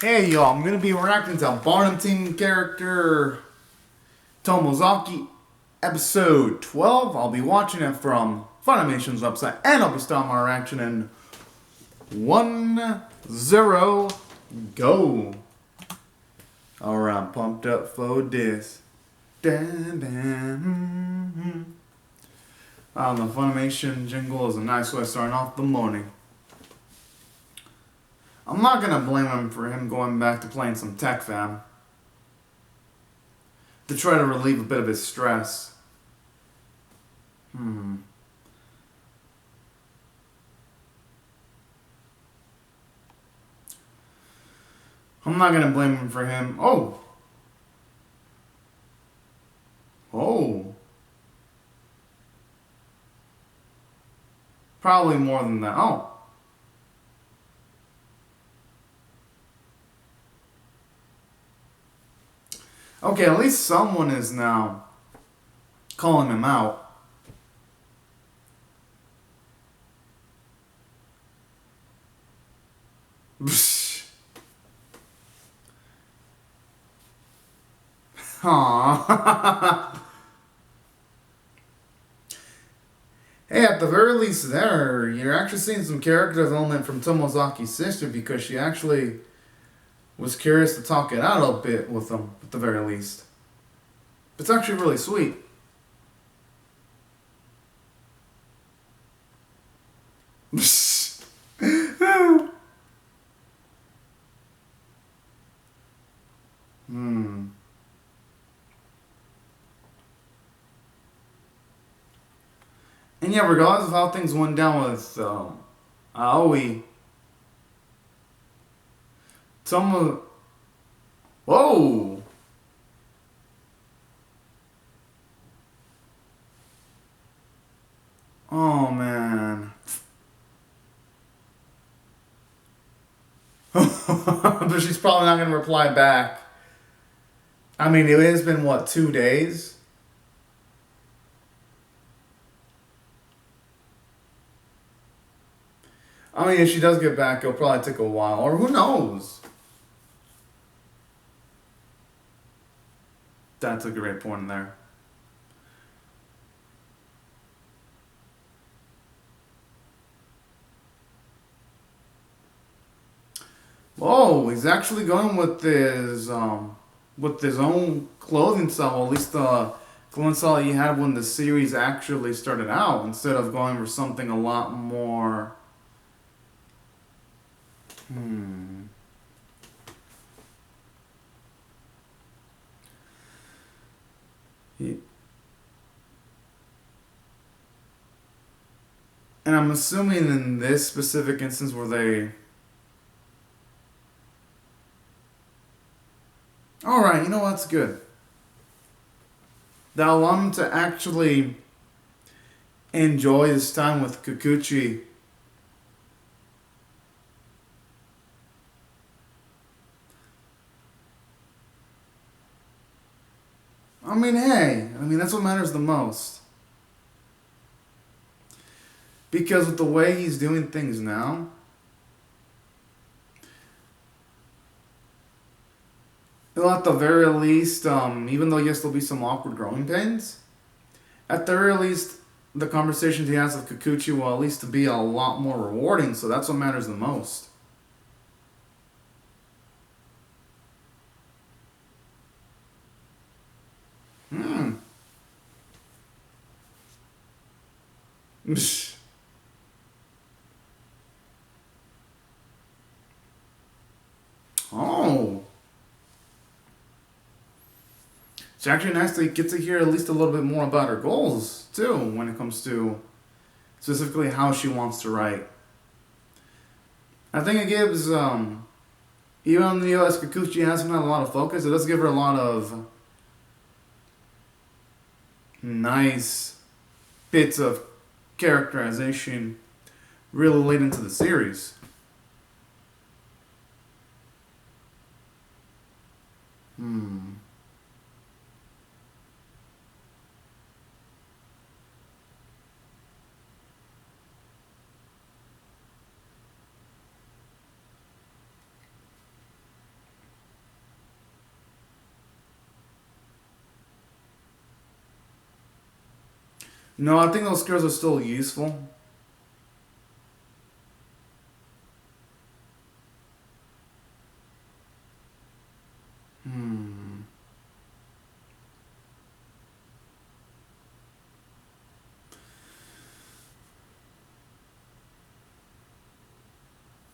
Hey y'all, I'm gonna be reacting to Bottom Team character Tomozaki episode 12. I'll be watching it from Funimation's website and I'll be starting my reaction in 1-0 go. Alright, I'm pumped up for this. Dun, dun, the Funimation jingle is a nice way of starting off the morning. I'm not gonna blame him for him going back to playing some tech fam to try to relieve a bit of his stress. I'm not gonna blame him for him. Oh, probably more than that. Oh. Okay, at least someone is now calling him out. Aww. Hey, at the very least there, you're actually seeing some character development from Tomozaki's sister because she actually was curious to talk it out a bit with him, at the very least. It's actually really sweet. And yeah, regardless of how things went down with Aoi, Tomo... Whoa! Oh, man. But she's probably not going to reply back. I mean, it has been, what, 2 days? I mean, if she does get back, it'll probably take a while. Or who knows? That's a great point there. Oh, he's actually going with his own clothing style. At least the clothing style he had when the series actually started out, instead of going for something a lot more. And I'm assuming in this specific instance where they... Alright, you know what's good. That allow him to actually enjoy his time with Kikuchi. I mean, hey, that's what matters the most. Because with the way he's doing things now, well, at the very least, even though yes, there'll be some awkward growing pains, at the very least, the conversations he has with Kikuchi will at least be a lot more rewarding, so that's what matters the most. Oh. It's actually nice to get to hear at least a little bit more about her goals, too, when it comes to specifically how she wants to write. I think it gives, even though as Kikuchi hasn't had a lot of focus, it does give her a lot of nice bits of characterization really late into the series. No, I think those skills are still useful. Hmm.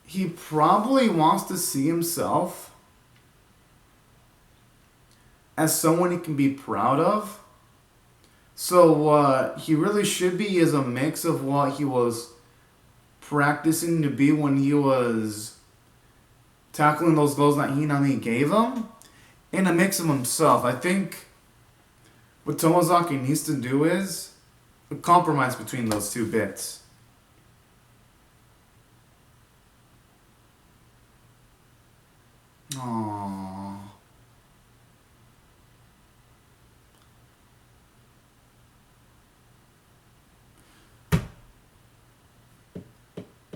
He probably wants to see himself as someone he can be proud of. So what he really should be is a mix of what he was practicing to be when he was tackling those goals that Hinami gave him, and a mix of himself. I think what Tomozaki needs to do is a compromise between those two bits. Aww.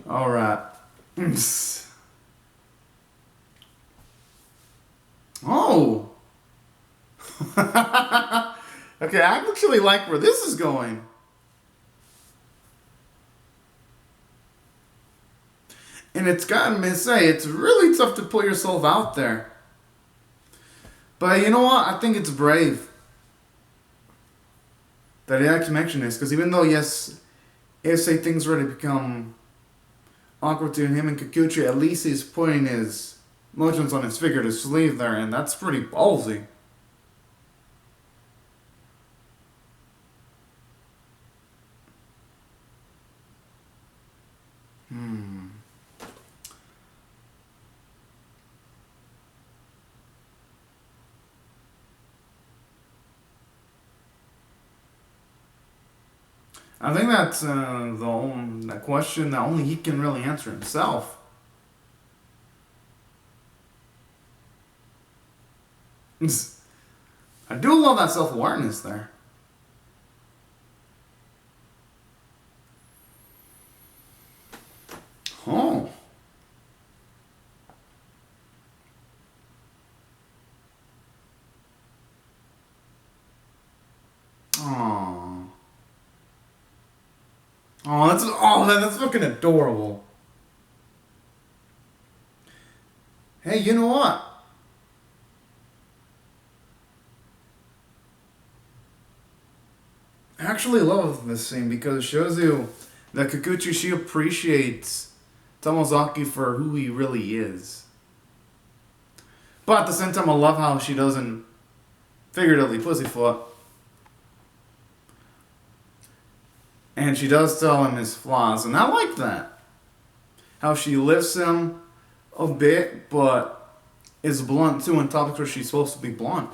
Alright. Oh! Okay, I actually like where this is going. And it's gotten me to say, it's really tough to put yourself out there. But you know what? I think it's brave that he actually mentioned this. Because even though, yes, if say things were to become awkward to him and Kikuchi, at least he's putting his emotions on his figurative sleeve there. And that's pretty ballsy. I think that's the question that only he can really answer himself. I do love that self-awareness there. Oh. Oh. That's fucking adorable. Hey, you know what? I actually love this scene because it shows you that Kikuchi, she appreciates Tomozaki for who he really is. But at the same time, I love how she doesn't figuratively pussyfoot. And she does tell him his flaws, and I like that. How she lifts him a bit, but is blunt too in topics where she's supposed to be blunt.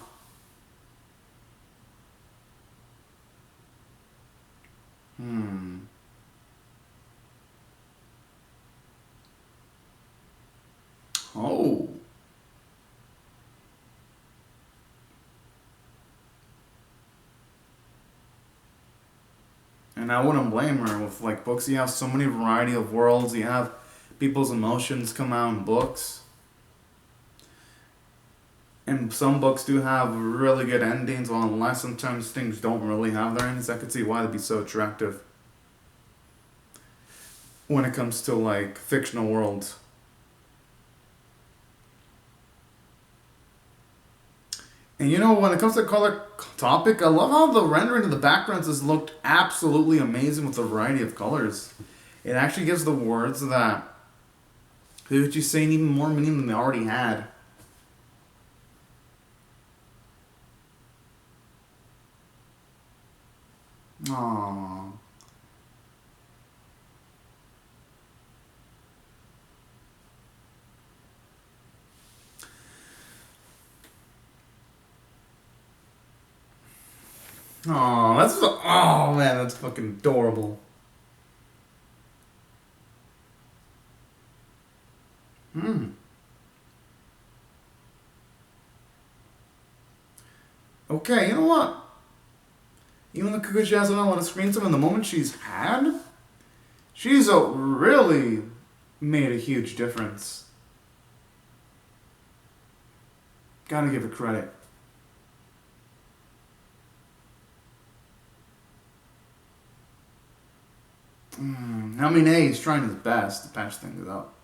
Oh. And I wouldn't blame her. With like books, you have so many variety of worlds. You have people's emotions come out in books. And some books do have really good endings, while unless sometimes things don't really have their endings. I could see why they'd be so attractive when it comes to like fictional worlds. And you know, when it comes to color topic, I love how the rendering of the backgrounds has looked absolutely amazing with a variety of colors. It actually gives the words that Higuchi's saying even more meaning than they already had. Aww. Oh man, that's fucking adorable. Hmm. Okay, you know what? Even though Kikuchi hasn't had a lot of screen time, in the moment she's had, she's really made a huge difference. Gotta give her credit. I mean, hey, he's trying his best to patch things up.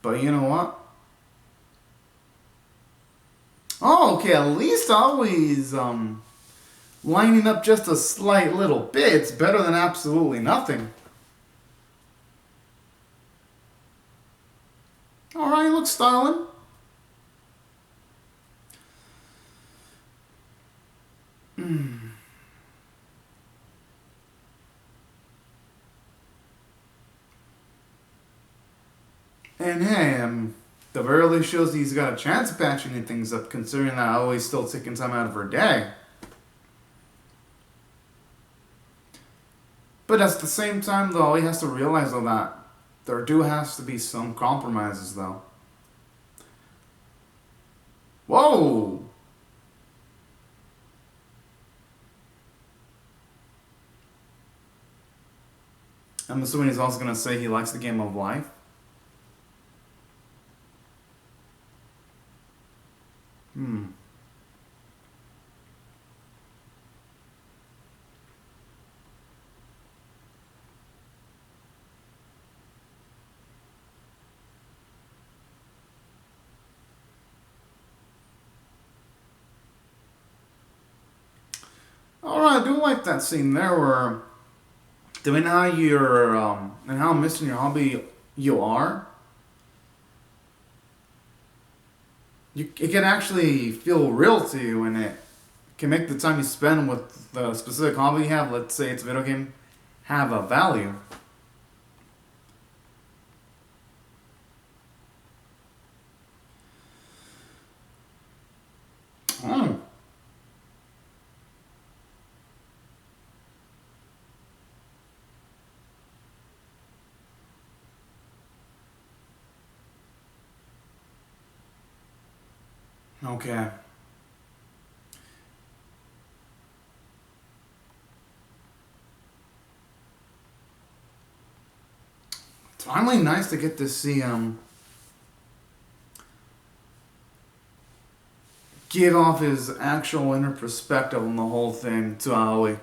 But you know what? Oh, okay, at least always lining up just a slight little bit. It's better than absolutely nothing. Alright, looks styling. And hey, the very least shows he's got a chance of patching things up, considering that Aoi's still taking time out of her day. But at the same time, though, he has to realize though that there do has to be some compromises, though. Whoa! I'm assuming he's also going to say he likes the game of life. Alright, I do like that scene there where, doing how you're, and how missing your hobby you are, it can actually feel real to you, and it can make the time you spend with the specific hobby you have, let's say it's a video game, have a value. Oh. Okay. It's finally nice to get to see give off his actual inner perspective on the whole thing to Aoi.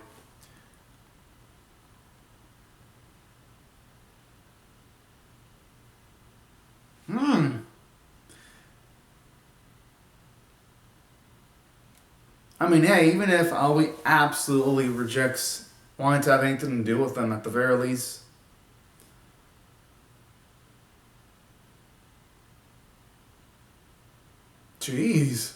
I mean, hey, even if Aoi absolutely rejects wanting to have anything to do with them at the very least. Jeez.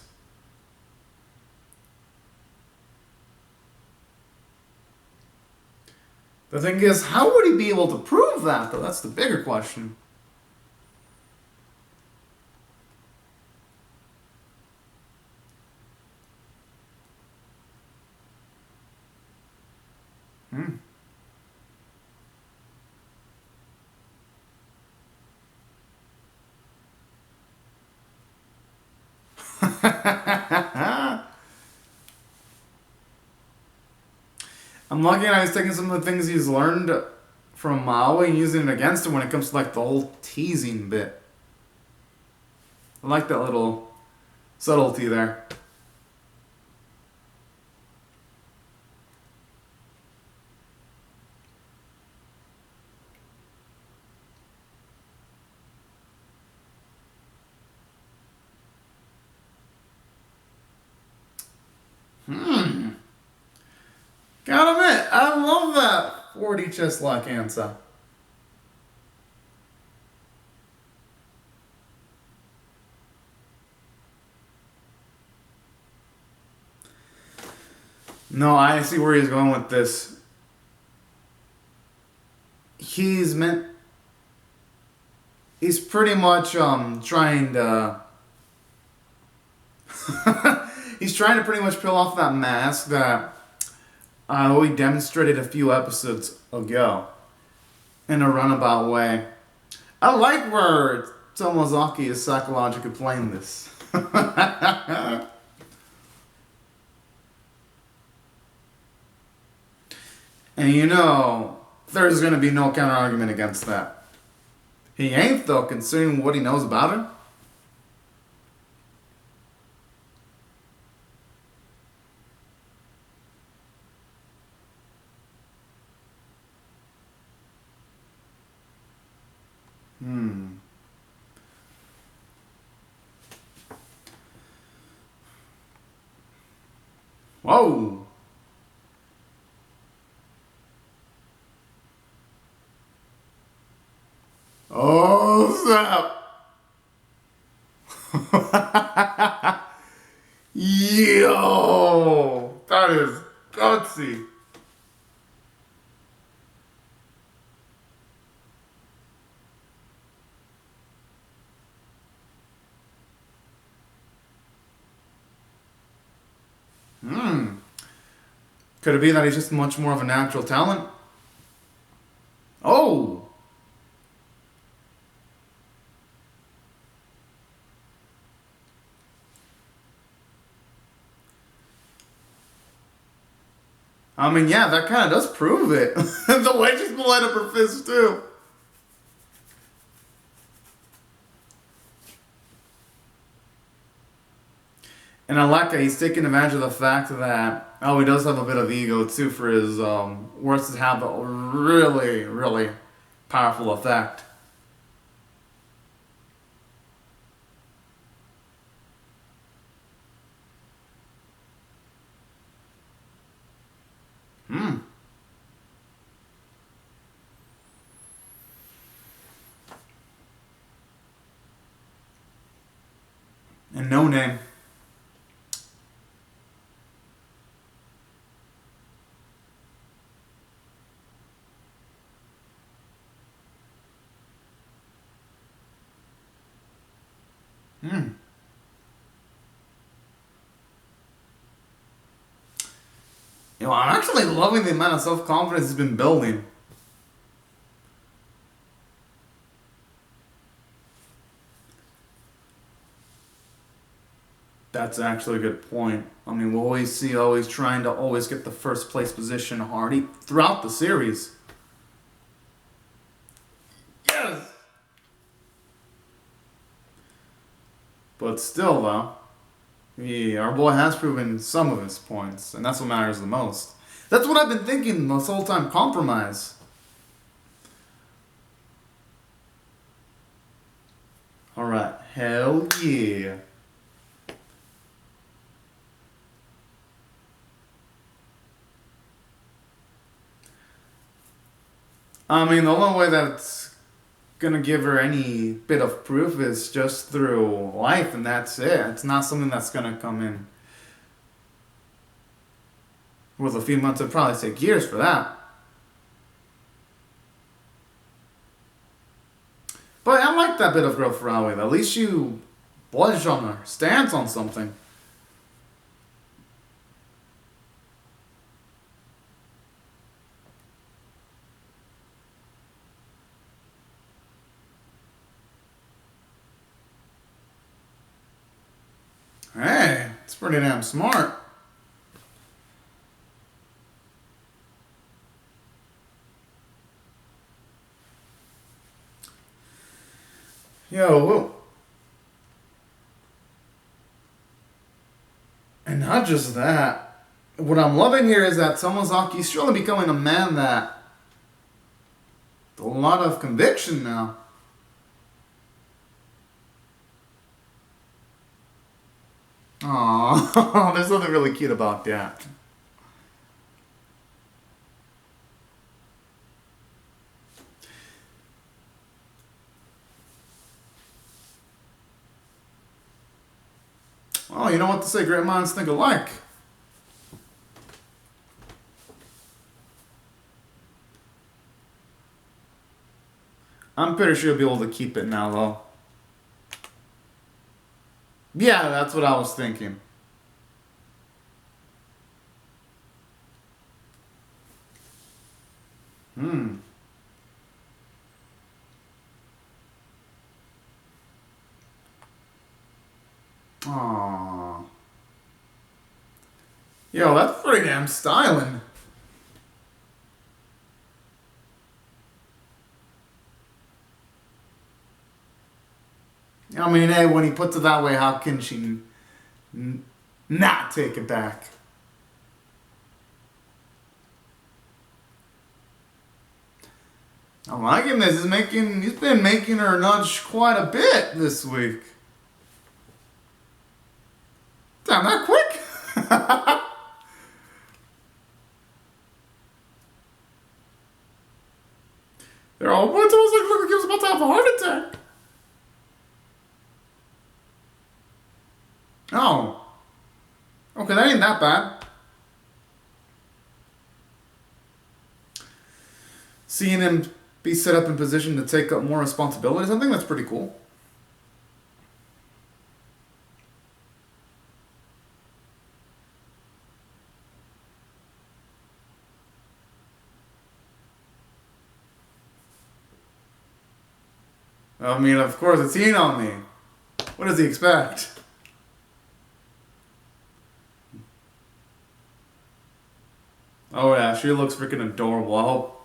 The thing is, how would he be able to prove that, though? That's the bigger question. I'm lucky that he's taking some of the things he's learned from Maui and using it against him when it comes to like the whole teasing bit. I like that little subtlety there. Gotta admit, I love that 40 chest lock answer. No, I see where he's going with this. He's pretty much trying to he's trying to pretty much peel off that mask that we demonstrated a few episodes ago in a runabout way. I like where Tomozaki is psychologically playing this. And you know, there's going to be no counter argument against that. He ain't, though, considering what he knows about her. Hmm. Whoa. Oh, snap. Yo, that is gutsy. Hmm. Could it be that he's just much more of a natural talent? Oh. I mean, yeah, that kind of does prove it. The way she's gonna light up her fist, too. And I like that he's taking advantage of the fact that, oh, he does have a bit of ego, too, for his words to have a really, really powerful effect. Hmm. And no name. Hmm. I'm actually loving the amount of self-confidence he's been building. That's actually a good point. I mean, we'll always see always trying to always get the first place position Hardy throughout the series. Yes! But still, though, our boy has proven some of his points, and that's what matters the most. That's what I've been thinking this whole time, compromise. Alright, hell yeah. I mean, the only way that's gonna give her any bit of proof is just through life, and that's it. It's not something that's gonna come in with a few months. It'd probably take years for that. But I like that bit of growth for Aoi. At least you budged on her stance on something. Hey, it's pretty damn smart. Yo, whoa. And not just that. What I'm loving here is that Tomozaki's surely becoming a man that a lot of conviction now. Aww, there's something really cute about that. Oh, you know what to say, great minds think alike. I'm pretty sure you'll be able to keep it now, though. Yeah, that's what I was thinking. Hmm. Aww. Yo, that's pretty damn styling. I mean, hey, when he puts it that way, how can she not take it back? I'm liking this. He's been making her nudge quite a bit this week. Damn, that quick? They're all, what? It was like, look, he was about to have a heart attack. Oh. Okay, that ain't that bad. Seeing him be set up in position to take up more responsibilities, I think that's pretty cool. I mean, of course, it's he on me. What does he expect? Oh yeah, she looks freaking adorable.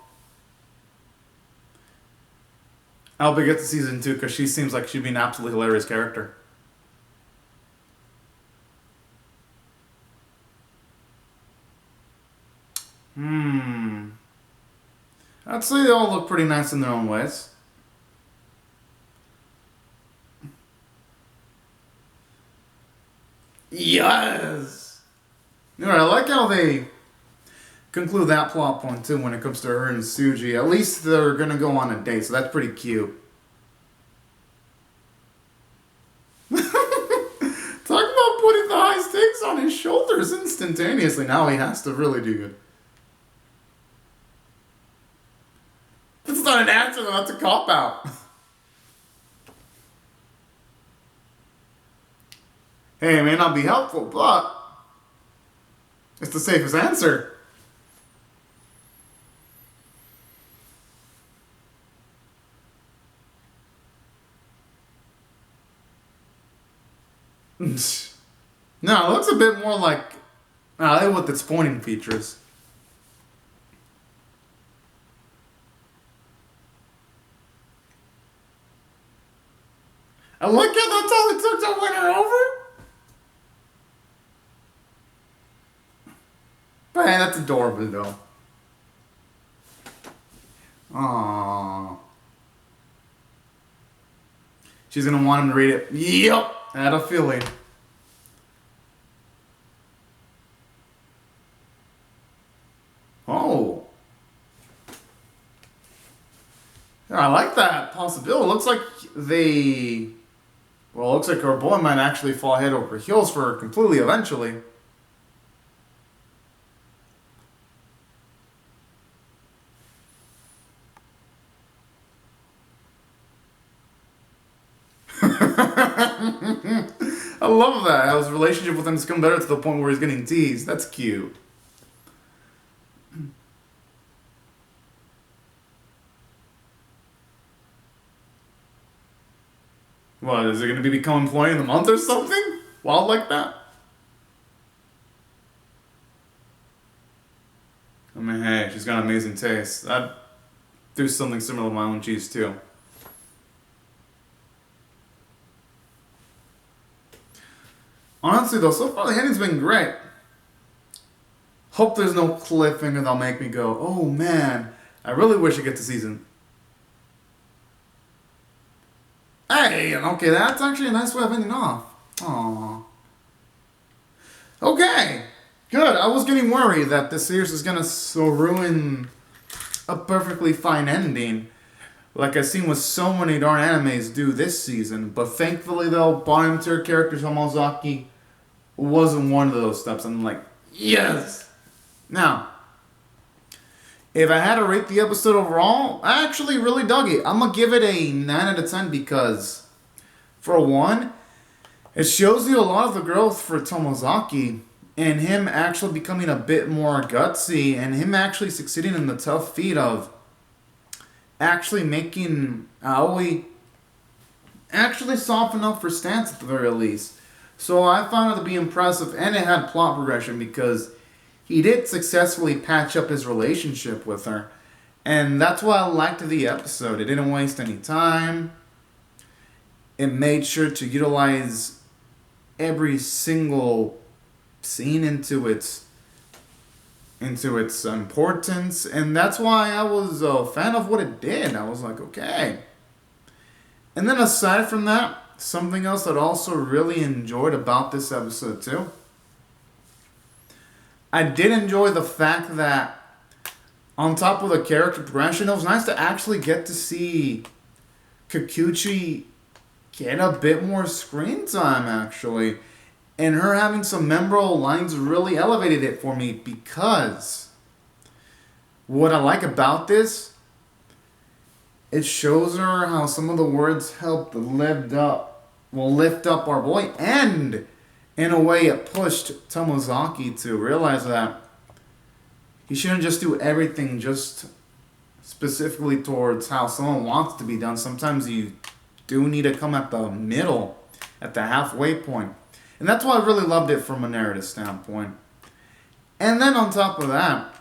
I hope we get to season 2 because she seems like she'd be an absolutely hilarious character. I'd say they all look pretty nice in their own ways. Yes! Alright, I like how they conclude that plot point too when it comes to her and Suji. At least they're gonna go on a date, so that's pretty cute. Talk about putting the high stakes on his shoulders instantaneously. Now he has to really do good. That's not an answer, though. That's a cop-out. Hey, it may not be helpful, but it's the safest answer. No, it looks a bit more like with its pointing features. I like how that's all it took to win her over. But hey, that's adorable though. Aww. She's gonna want him to read it. Yep, I had a feeling. Oh. Yeah, I like that possibility. It looks like well, it looks like our boy might actually fall head over heels for her completely eventually. I love that. How his relationship with him has come better to the point where he's getting teased. That's cute. What, is it going to be become employee of the month or something? Wild like that? I mean, hey, she's got amazing taste. I'd do something similar with my own cheese too. Honestly though, so far the ending's been great. Hope there's no cliffhanger that'll make me go, oh man, I really wish I get to season. Hey, okay, that's actually a nice way of ending off. Aww. Okay, good. I was getting worried that this series is gonna ruin a perfectly fine ending, like I've seen with so many darn animes do this season. But thankfully, though, bottom tier character Tomozaki wasn't one of those steps. I'm like, yes. Now, if I had to rate the episode overall, I actually really dug it. I'm gonna give it a 9 out of 10 because, for one, it shows you a lot of the growth for Tomozaki and him actually becoming a bit more gutsy and him actually succeeding in the tough feat of actually making Aoi actually soften up for stance at the very least. So I found it to be impressive, and it had plot progression because he did successfully patch up his relationship with her. And that's why I liked the episode. It didn't waste any time. It made sure to utilize every single scene into its into its importance, and that's why I was a fan of what it did. I was like, okay. And then aside from that, something else that I also really enjoyed about this episode too, I did enjoy the fact that on top of the character progression, it was nice to actually get to see Kikuchi get a bit more screen time, actually. And her having some memorable lines really elevated it for me, because what I like about this, it shows her how some of the words helped lift up our boy, and in a way it pushed Tomozaki to realize that he shouldn't just do everything just specifically towards how someone wants to be done. Sometimes you do need to come at the middle, at the halfway point. And that's why I really loved it from a narrative standpoint. And then on top of that,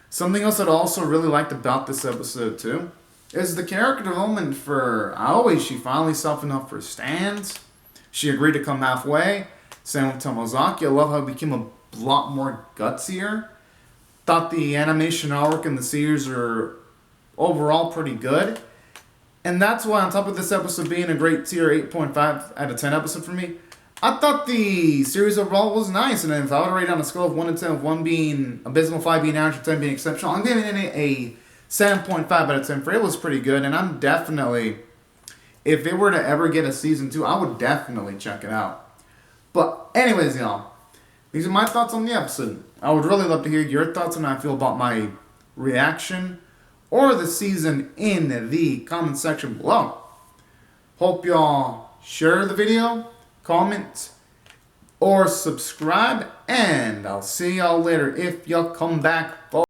something else that I also really liked about this episode too is the character development for Aoi. She finally softened up for stands. She agreed to come halfway. Same with Tomozaki. I love how it became a lot more gutsier. Thought the animation artwork and the series are overall pretty good. And that's why, on top of this episode being a great tier 8.5 out of 10 episode for me, I thought the series overall was nice. And if I would rate it on a scale of 1 to 10, with 1 being abysmal, 5 being average, 10 being exceptional, I'm giving it a 7.5 out of 10 for it was pretty good. And I'm definitely, if it were to ever get a season 2, I would definitely check it out. But anyways, y'all, these are my thoughts on the episode. I would really love to hear your thoughts on how I feel about my reaction or the season in the comment section below. Hope y'all share the video, comment, or subscribe, and I'll see y'all later if y'all come back for